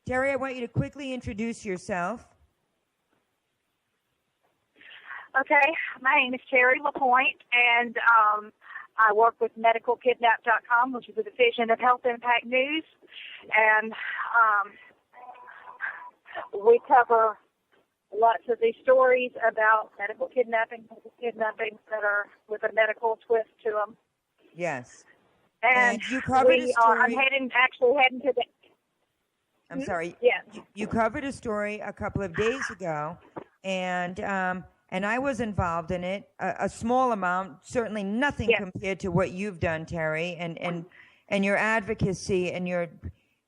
Terry, I want you to quickly introduce yourself. Okay, my name is Terry LaPointe, and I work with medicalkidnap.com, which is a division of Health Impact News, and we cover lots of these stories about medical kidnappings that are with a medical twist to them. Yes. And you covered a story. I'm heading to the... I'm sorry. Yes. You covered a story a couple of days ago, and I was involved in it, a small amount, certainly nothing compared to what you've done, Terry, and your advocacy and your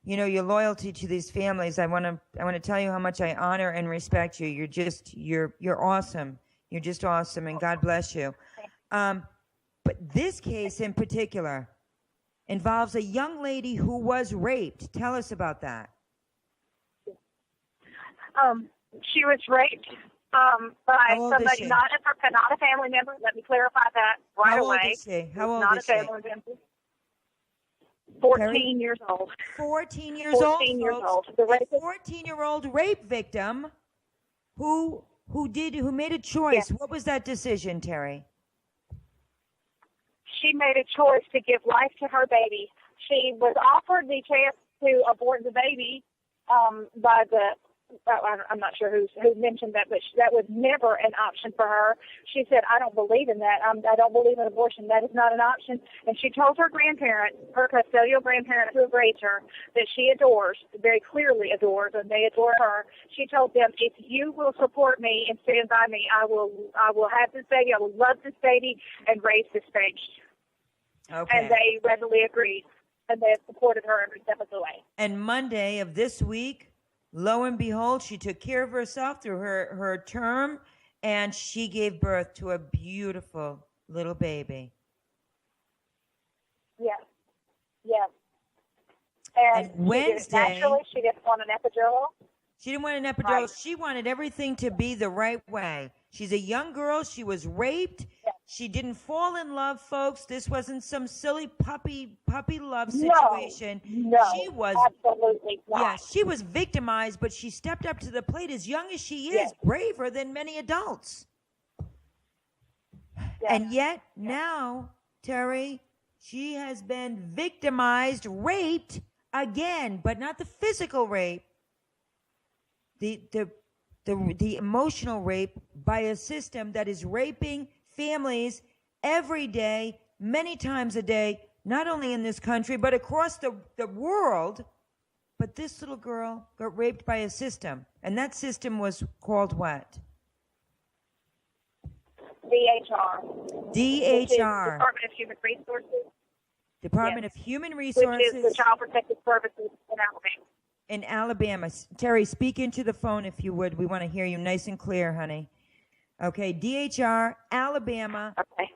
loyalty to these families. I want to tell you how much I honor and respect you. You're awesome. You're just awesome, and God bless you. But this case in particular involves a young lady who was raped. Tell us about that. She was raped by somebody, not a family member. Let me clarify that right away. How old is she? Not a family member. 14 years old. 14 years old. 14 years old. A 14-year-old rape victim who made a choice. Yes. What was that decision, Terry? She made a choice to give life to her baby. She was offered the chance to abort the baby by the... I'm not sure who mentioned that, but that was never an option for her. She said, I don't believe in that. I don't believe in abortion. That is not an option. And she told her grandparent, her custodial grandparent who raised her, that she adores, very clearly adores, and they adore her. She told them, if you will support me and stand by me, I will have this baby, I will love this baby, and raise this baby. Okay. And they readily agreed, and they have supported her every step of the way. And Monday of this week, lo and behold, she took care of herself through her term, and she gave birth to a beautiful little baby. Yes. Yes. And Wednesday... She didn't want an epidural. She didn't want an epidural. Right. She wanted everything to be the right way. She's a young girl. She was raped. Yes. She didn't fall in love, folks. This wasn't some silly puppy love situation. No, she was absolutely not. Yeah, she was victimized, but she stepped up to the plate as young as she is, braver than many adults. Yes. And yet now, Terry, she has been victimized, raped again, but not the physical rape. The emotional rape by a system that is raping families every day, many times a day, not only in this country, but across the world. But this little girl got raped by a system, and that system was called what? DHR. DHR. Department of Human Resources. Department of Human Resources. Which is the Child Protective Services in Alabama. In Alabama. Terry, speak into the phone if you would. We want to hear you nice and clear, honey. Okay, DHR, Alabama. Okay.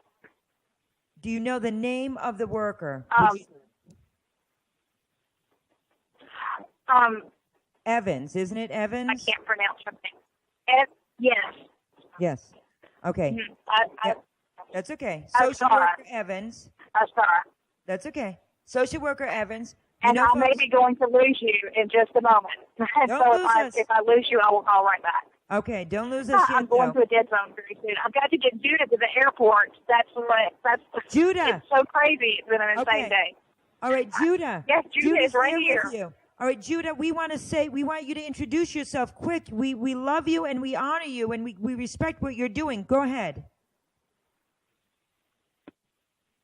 Do you know the name of the worker? Evans, isn't it Evans? I can't pronounce her name. Yes. Yes. Okay. Mm-hmm. That's okay. Social worker Evans. I'm sorry. That's okay. Social worker Evans. And I may be going to lose you in just a moment. If I lose you, I will call right back. Okay, don't lose us yet. I'm going to a dead zone very soon. I've got to get Judah to the airport. That's Judah. It's so crazy. It's been an insane day. All right, Judah. Yes, Judah is right here. With you. All right, Judah, we want you to introduce yourself quick. We love you and we honor you and we respect what you're doing. Go ahead.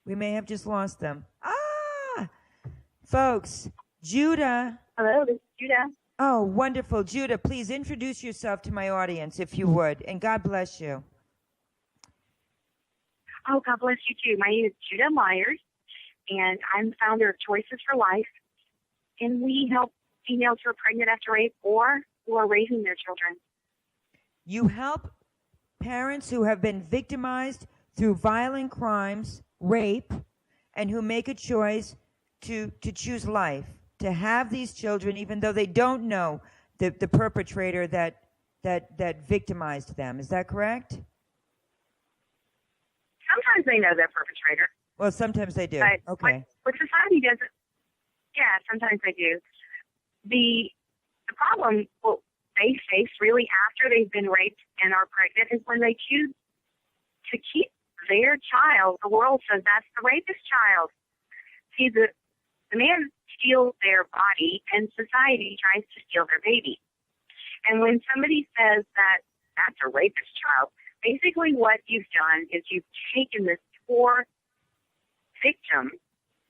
We may have just lost them. Folks, Judah. Hello, this is Judah. Oh, wonderful. Judah, please introduce yourself to my audience, if you would, and God bless you. Oh, God bless you, too. My name is Judah Myers, and I'm the founder of Choices for Life, and we help females who are pregnant after rape or who are raising their children. You help parents who have been victimized through violent crimes, rape, and who make a choice to choose life, to have these children, even though they don't know the perpetrator that victimized them. Is that correct? Sometimes they know their perpetrator. Well, sometimes they do. But okay. What society doesn't, sometimes they do. The problem they face really after they've been raped and are pregnant is when they choose to keep their child. The world says that's the rapist child. See, the man steals their body and society tries to steal their baby. And when somebody says that that's a rapist child, basically what you've done is you've taken this poor victim,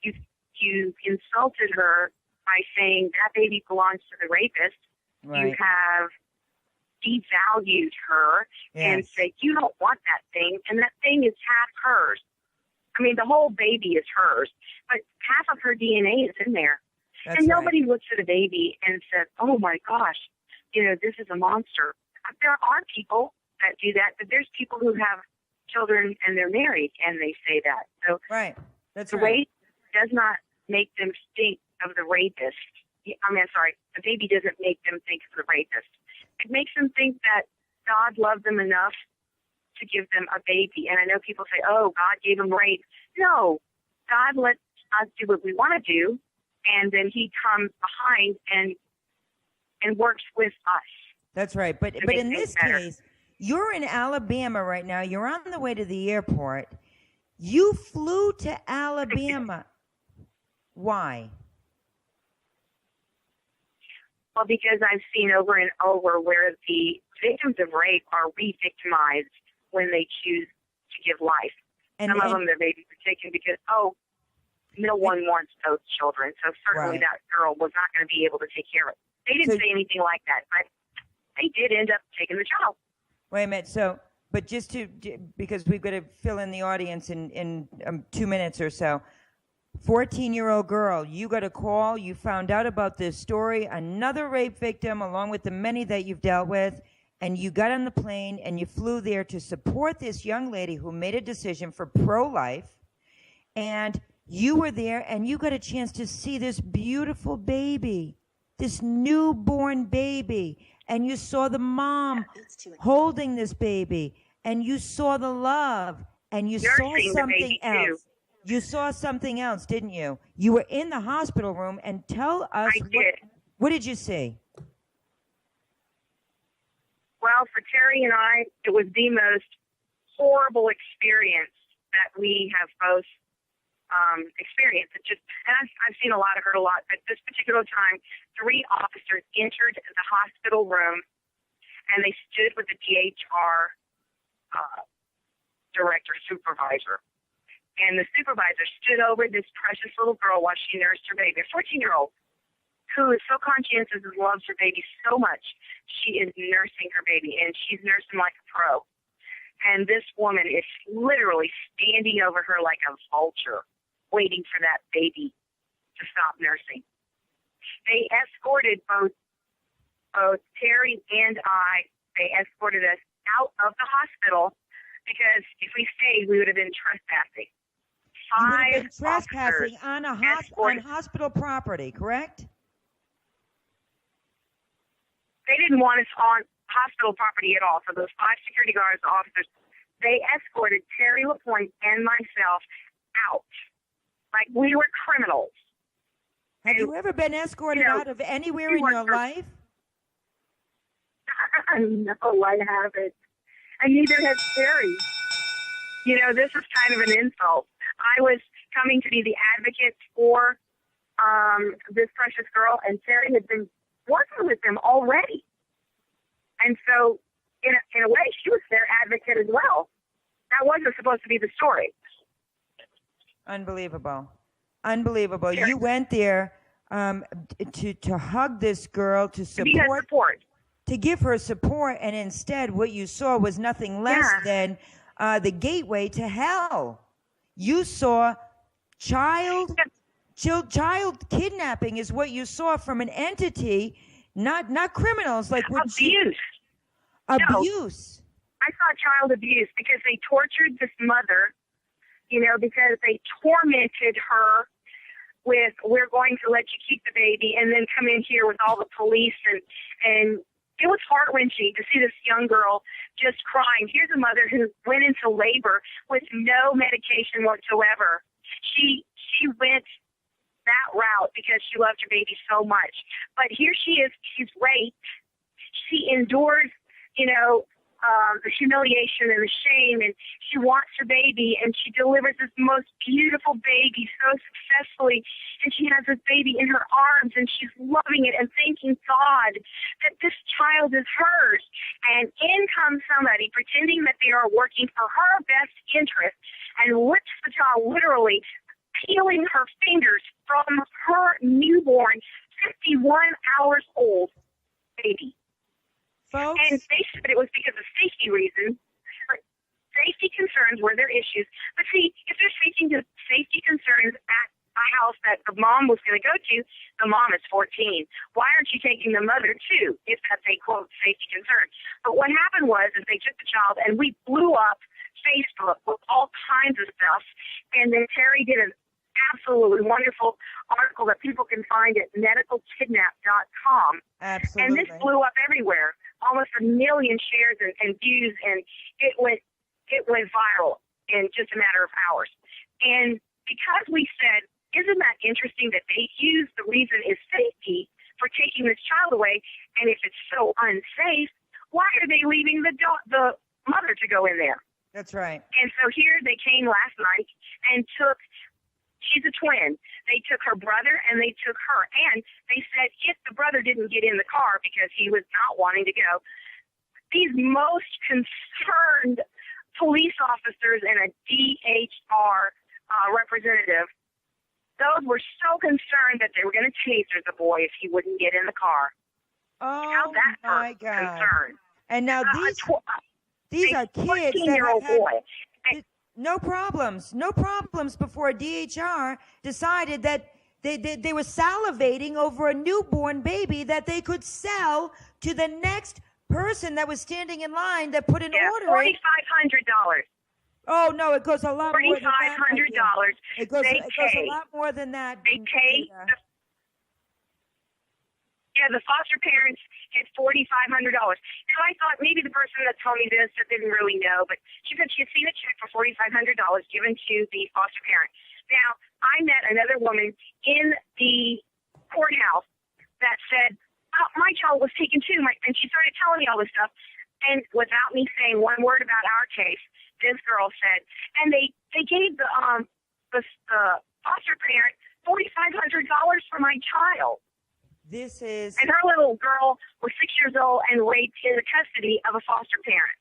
you've insulted her by saying that baby belongs to the rapist. Right. You have devalued her and said, you don't want that thing, and that thing is half hers. I mean, the whole baby is hers, but half of her DNA is in there. That's and nobody looks at a baby and says, oh, my gosh, this is a monster. There are people that do that, but there's people who have children and they're married, and they say that. So right. That's the right. rape does not make them think of the rapist. The baby doesn't make them think of the rapist. It makes them think that God loved them enough to give them a baby. And I know people say, oh, God gave them rape. No, God lets us do what we want to do, and then he comes behind and works with us. That's right. But in this case, you're in Alabama right now. You're on the way to the airport. You flew to Alabama. Why? Well, because I've seen over and over where the victims of rape are re-victimized when they choose to give life. Some of them, their babies are taken because, no one wants those children. So certainly that girl was not going to be able to take care of it. They didn't say anything like that, but they did end up taking the child. Wait a minute. So, but because we've got to fill in the audience in 2 minutes or so. 14-year-old girl, you got a call, you found out about this story, another rape victim along with the many that you've dealt with, and you got on the plane and you flew there to support this young lady who made a decision for pro-life, and you were there and you got a chance to see this beautiful baby, this newborn baby, and you saw the mom holding this baby, and you saw the love, and you saw something else. You saw something else, didn't you? You were in the hospital room, and tell us what did you see? Well, for Terry and I, it was the most horrible experience that we have both experienced. I've seen a lot, I've heard a lot, but this particular time, 3 officers entered the hospital room, and they stood with the DHR director supervisor. And the supervisor stood over this precious little girl while she nursed her baby, a 14-year-old, who is so conscientious and loves her baby so much. She is nursing her baby, and she's nursing like a pro. And this woman is literally standing over her like a vulture, waiting for that baby to stop nursing. They escorted both Terry and I, they escorted us out of the hospital because if we stayed, we would have been trespassing. You would have been trespassing on hospital property, correct? They didn't want us on hospital property at all. So those 5 security guards, the officers, they escorted Terry LaPointe and myself out like we were criminals. Have you ever been escorted out of anywhere in your life? No, I haven't. And neither has Terry. This is kind of an insult. I was coming to be the advocate for this precious girl, and Terry had been working with them already. And so, in a way, she was their advocate as well. That wasn't supposed to be the story. Unbelievable. Yeah. You went there to hug this girl, to support. To give her support, and instead what you saw was nothing less than the gateway to hell. You saw child kidnapping is what you saw from an entity, not criminals like abuse. Abuse. I saw child abuse because they tortured this mother, because they tormented her with, we're going to let you keep the baby and then come in here with all the police and it was heart-wrenching to see this young girl just crying. Here's a mother who went into labor with no medication whatsoever. She went that route because she loved her baby so much. But here she is, she's raped. She endures, the humiliation and the shame, and she wants her baby, and she delivers this most beautiful baby so successfully, and she has this baby in her arms, and she's loving it and thanking God that this child is hers. And in comes somebody pretending that they are working for her best interest and rips the child, literally peeling her fingers from her newborn, 51 hours old baby. Folks? And they said it was because of safety reasons. Safety concerns were their issues. But see, if there's safety concerns at a house that the mom was going to go to, the mom is 14. Why aren't you taking the mother too, if that's a, quote, safety concern? But what happened was is they took the child, and we blew up Facebook with all kinds of stuff. And then Terry did an absolutely wonderful article that people can find at medicalkidnap.com. Absolutely. And this blew up everywhere. Almost 1 million shares and views, and it went viral in just a matter of hours. And because we said, isn't that interesting that they use the reason is safety for taking this child away, and if it's so unsafe, why are they leaving the mother to go in there? That's right. And so here they came last night and took. She's a twin. They took her brother and they took her. And they said if the brother didn't get in the car because he was not wanting to go, these most concerned police officers and a DHR representative, those were so concerned that they were going to taser the boy if he wouldn't get in the car. Oh, how's that my for God. concern? And now these are kids that have had boy. no problems before DHR decided that they were salivating over a newborn baby that they could sell to the next person that was standing in line that put an order in. $4,500. Oh, no, it goes a lot more than that. $4,500. It goes a lot more than that. They pay. The foster parents get $4,500. Now, I thought maybe the person that told me this didn't really know, but she said she had seen a check for $4,500 given to the foster parent. Now, I met another woman in the courthouse that said, oh, my child was taken too, and she started telling me all this stuff. And without me saying one word about our case, this girl said, and they gave the foster parent $4,500 for my child. And her little girl was 6 years old and raped in the custody of a foster parent.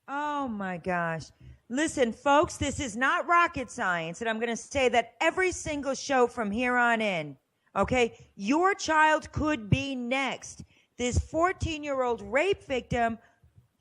Oh, my gosh. Listen, folks, this is not rocket science, and I'm going to say that every single show from here on in, okay, your child could be next. This 14-year-old rape victim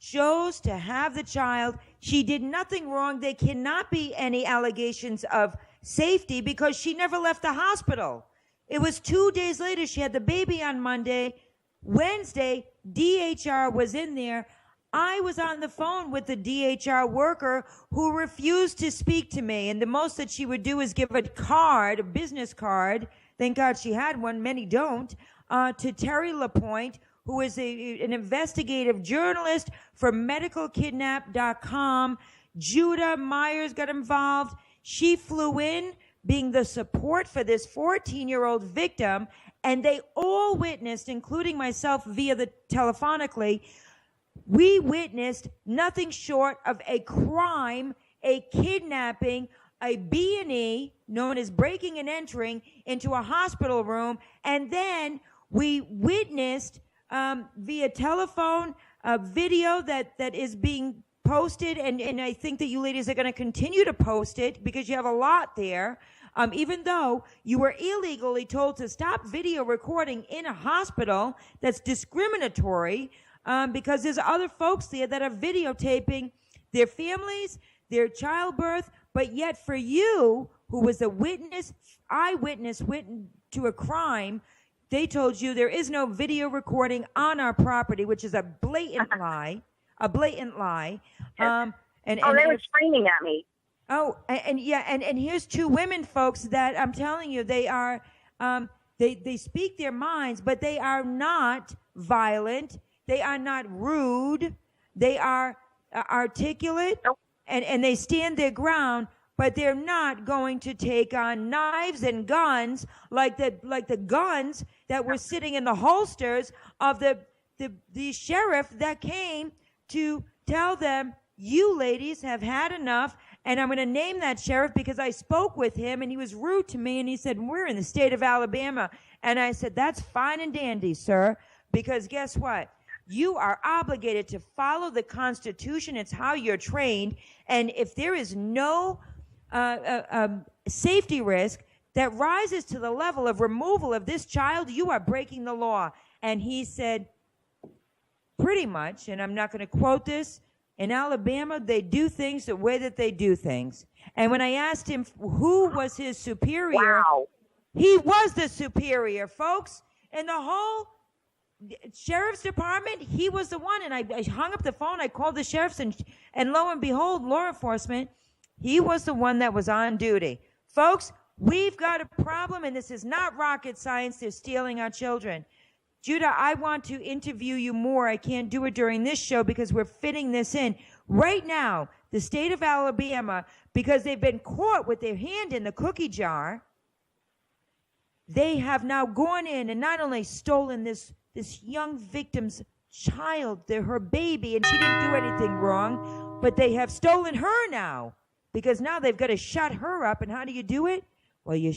chose to have the child. She did nothing wrong. There cannot be any allegations of safety because she never left the hospital. It was 2 days later. She had the baby on Monday. Wednesday, DHR was in there. I was on the phone with the DHR worker who refused to speak to me. And the most that she would do is give a card, a business card. Thank God she had one. Many don't. To Terry LaPointe, who is an investigative journalist for medicalkidnap.com. Judah Myers got involved. She flew in, being the support for this 14-year-old victim, and they all witnessed, including myself via the telephonically, we witnessed nothing short of a crime, a kidnapping, a B&E, known as breaking and entering, into a hospital room, and then we witnessed via telephone a video that is being posted, and I think that you ladies are going to continue to post it because you have a lot there. Even though you were illegally told to stop video recording in a hospital, that's discriminatory because there's other folks there that are videotaping their families, their childbirth, but yet for you, who was a eyewitness to a crime, they told you there is no video recording on our property, which is a blatant lie. And they were screaming at me. Oh, and here's two women, folks, that I'm telling you, they are, they speak their minds, but they are not violent. They are not rude. They are articulate, and they stand their ground but they're not going to take on knives and guns like the guns that were sitting in the holsters of the sheriff that came to tell them, you ladies have had enough. And I'm going to name that sheriff because I spoke with him and he was rude to me, and he said, we're in the state of Alabama. And I said, that's fine and dandy, sir, because guess what? You are obligated to follow the Constitution. It's how you're trained. And if there is no safety risk that rises to the level of removal of this child, you are breaking the law. And he said, pretty much, and I'm not going to quote this, in Alabama, they do things the way that they do things. And when I asked him who was his superior, Wow. he was the superior, folks. In the whole sheriff's department, he was the one. And I hung up the phone. I called the sheriffs, and lo and behold, law enforcement, he was the one that was on duty. Folks, we've got a problem, and this is not rocket science. They're stealing our children. Judah, I want to interview you more. I can't do it during this show because we're fitting this in. Right now, the state of Alabama, because they've been caught with their hand in the cookie jar, they have now gone in and not only stolen this young victim's child, her baby, and she didn't do anything wrong, but they have stolen her now because now they've got to shut her up. And how do you do it? Well, you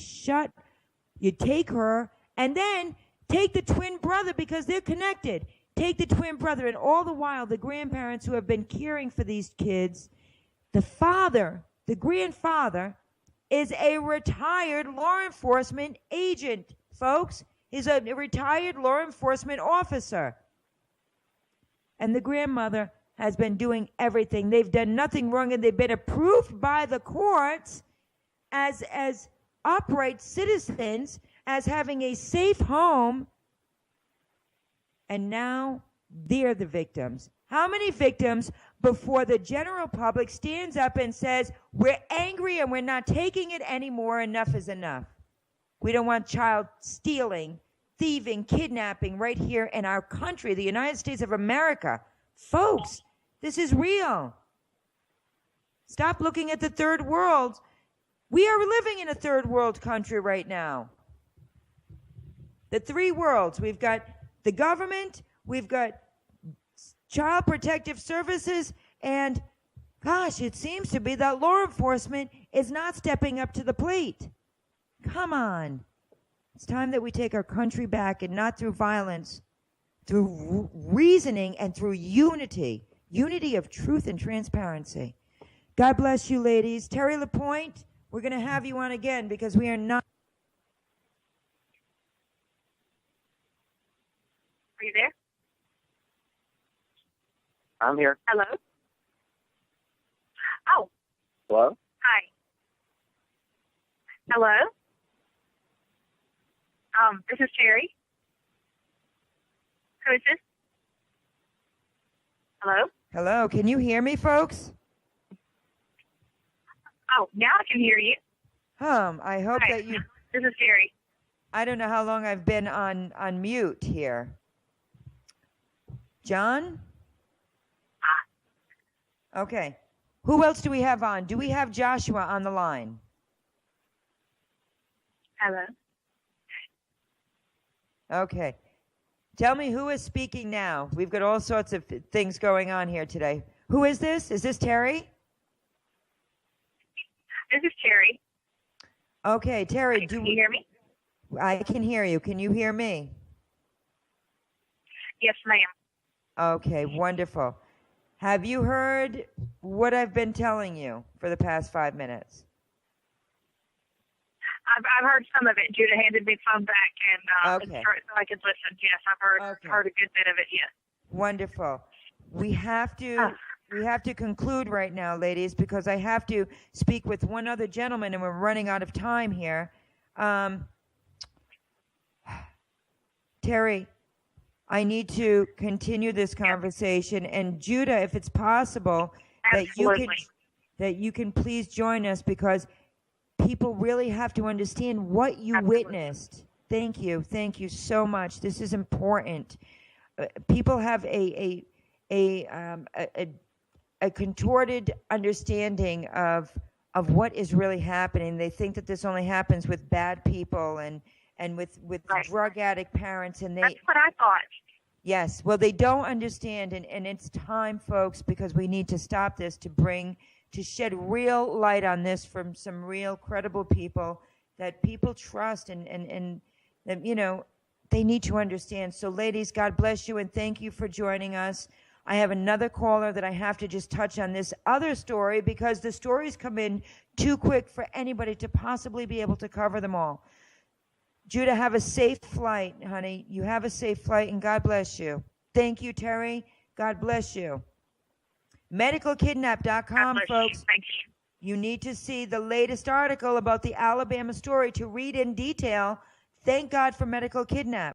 take her and then take the twin brother because they're connected. Take the twin brother, and all the while, the grandparents who have been caring for these kids, the father, the grandfather, is a retired law enforcement agent, folks. He's a retired law enforcement officer. And the grandmother has been doing everything. They've done nothing wrong, and they've been approved by the courts as upright citizens, as having a safe home, and now they're the victims. How many victims before the general public stands up and says, we're angry and we're not taking it anymore, enough is enough? We don't want child stealing, thieving, kidnapping right here in our country, the United States of America. Folks, this is real. Stop looking at the third world. We are living in a third world country right now. The three worlds. We've got the government, we've got child protective services, and gosh, it seems to be that law enforcement is not stepping up to the plate. Come on. It's time that we take our country back, and not through violence, through reasoning and through unity of truth and transparency. God bless you, ladies. Terry LaPointe, we're going to have you on again because we are not. Are you there? I'm here. Hello? Oh, Hello? hi. Hello? This is Terry. Who is this? Hello? Hello, can you hear me, folks? Oh, now I can hear you. I hope Hi. that you... This is Terry. I don't know how long I've been on mute here. John? Okay. Who else do we have on? Do we have Joshua on the line? Hello? Okay. Tell me who is speaking now. We've got all sorts of things going on here today. Who is this? Is this Terry? This is Terry. Okay, Terry, Can you hear me? I can hear you. Can you hear me? Yes, ma'am. Okay, wonderful. Have you heard what I've been telling you for the past 5 minutes? I've heard some of it. Judah handed me the phone back, and Okay. so I could listen. Yes, I've heard a good bit of it. Yes. Wonderful. We have to conclude right now, ladies, because I have to speak with one other gentleman, and we're running out of time here. Terry, I need to continue this conversation, and Judah, if it's possible, Absolutely. that you can please join us, because people really have to understand what you Absolutely. witnessed. Thank you so much. This is important. People have a contorted understanding of of what is really happening. They think that this only happens with bad people and with Right. drug addict parents, and That's what I thought. yes, well, they don't understand, and it's time, folks, because we need to stop this to shed real light on this from some real credible people that people trust, and you know, they need to understand. So, ladies, God bless you, and thank you for joining us. I have another caller that I have to just touch on this other story because the stories come in too quick for anybody to possibly be able to cover them all. Judah, have a safe flight, honey. You have a safe flight, and God bless you. Thank you, Terry. God bless you. MedicalKidnap.com, folks. Thank you. You need to see the latest article about the Alabama story to read in detail. Thank God for Medical Kidnap.